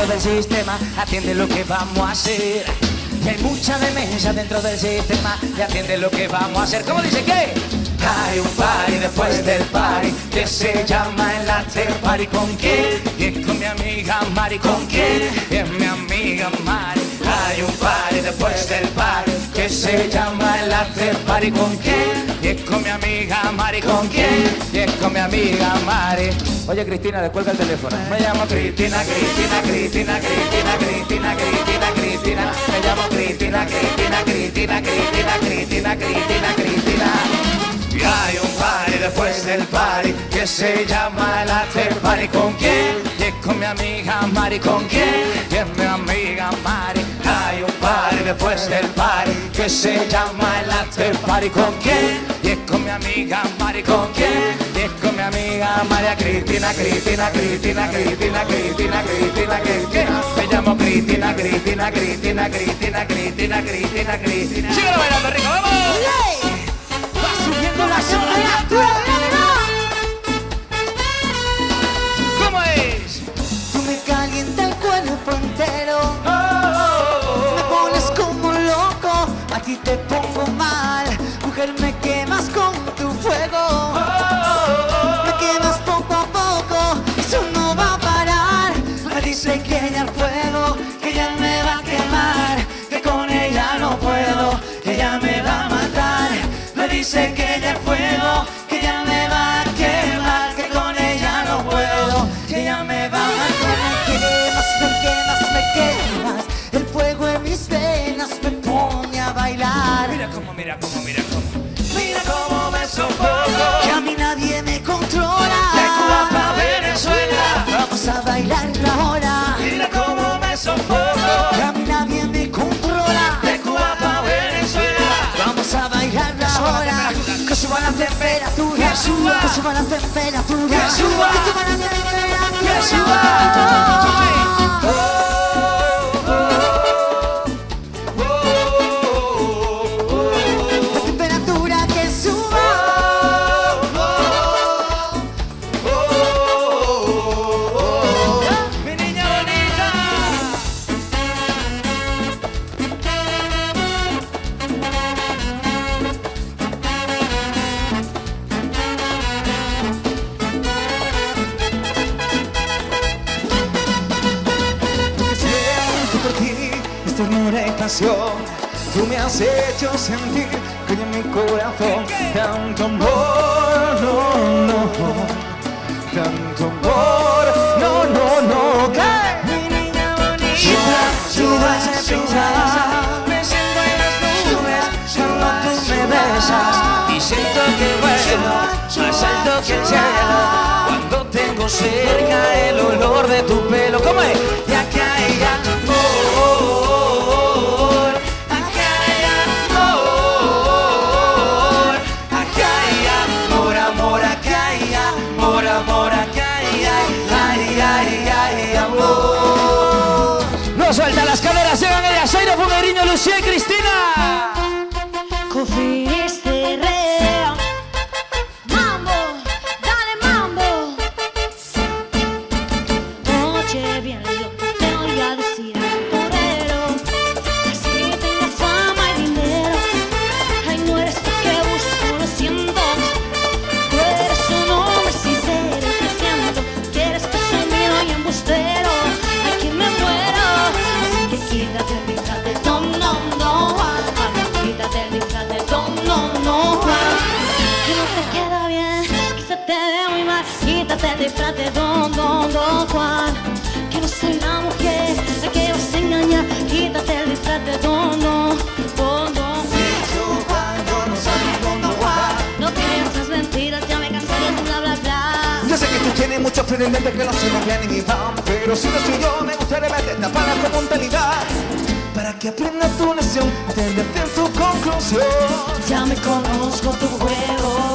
dentro del sistema, atiende lo que vamos a hacer. Y hay mucha demencia dentro del sistema, y atiende lo que vamos a hacer. ¿Cómo dice qué? Hay un party después del party que se llama el after party. ¿Con quién? Y es con mi amiga Mari. ¿Con quién? Es mi amiga Mari. Hay un party después del party que se llama el after party. ¿Con quién? Y es con mi amiga Mari. ¿Con quién? Y es con mi amiga Mari. Oye Cristina, descuelga el teléfono. Me llamo Cristina, Cristina, Cristina, Cristina, Cristina, Cristina, Cristina. Me llamo Cristina, Cristina, Cristina, Cristina, Cristina, Cristina, Cristina. Y hay un party después del party que se llama el after party. ¿Con quién? Y es con mi amiga Mari. ¿Con quién? Y es mi amiga Mari. Hay un party después del party que se llama el after party. ¿Con quién? Y es con mi amiga Mari. ¿Con quién? Y es con mi amiga María Cristina, Cristina, Cristina, Cristina, Cristina, Cristina, Cristina. Me llamo Cristina, Cristina, Cristina, Cristina, Cristina, Cristina, Cristina. ¡Síguelo bailando, rico! ¡Vamos! Subiendo la temperatura. ¿Cómo es? Tú me calientas el cuerpo entero. Me pones como loco. A ti te pongo mal. Mujer, me quemas con tu fuego. Me quemas poco a poco. Eso no va a parar. Me dice que ella el fuego, que ella me va a quemar, que con ella no puedo, que ella me va a matar. Me dice que ella es fuego, que ella me va a quemar, que con ella no puedo, que ella me va a matar. Me quemas, me quemas, me quemas. El fuego en mis venas me pone a bailar. Mira cómo, mira cómo, mira cómo. Mira cómo me sofoco, que a mí nadie me controla. De Cuba pa' Venezuela, vamos a bailar ahora. Mira cómo me sofoco, que a mí nadie me controla. de Cuba pa' Venezuela. Vamos a bailar ahora. Que suba la temperatura, Que suba. que suba la temperatura, Que suba. que suba la temperatura, Que suba. la temperatura que suba. Mi niña bonita. Siento por ti esta enorme canción. Tú me has hecho sentir que en mi corazón tanto amor, no, no, tanto amor, no, no, no, que Mi niña bonita, suba, suba, Me siento en las nubes, solo tú me besas. y siento que vuelo más alto que el cielo cuando tengo cerca el olor de tu pelo. ¿Cómo es? Y acá hay amor, acá hay amor, acá hay amor, amor, acá hay amor, amor, acá hay ay, ay, ay, amor. No suelta las caderas, llegan ellas, Zaira, Fugueriño, Lucía y Cristina. Confiste rea. Mambo, dale mambo. Oye bien lo que te voy a decir, torero. Así tengas fama y dinero. Ay, no eres tú que busco, lo siento. Tú eres un hombre sincero que siento que eres presumido y embustero. Ay, que me muero. Así que quítate el disfraz de no, no, no. Quítate el disfraz de no, no, que no te queda bien, que se te ve muy mal. Quítate el disfraz de Juan, que no soy la mujer a que vas a engañar. Quítate el disfraz de no creas las mentiras, ya me cansé de tu bla, bla, bla. yo sé que tú tienes muchos pretendientes que no se nos ni mi van, pero si no soy yo me gustaría meterte para la mentalidad, para que aprenda tu lección, atenderte en tu conclusión. Ya me conozco tu juego.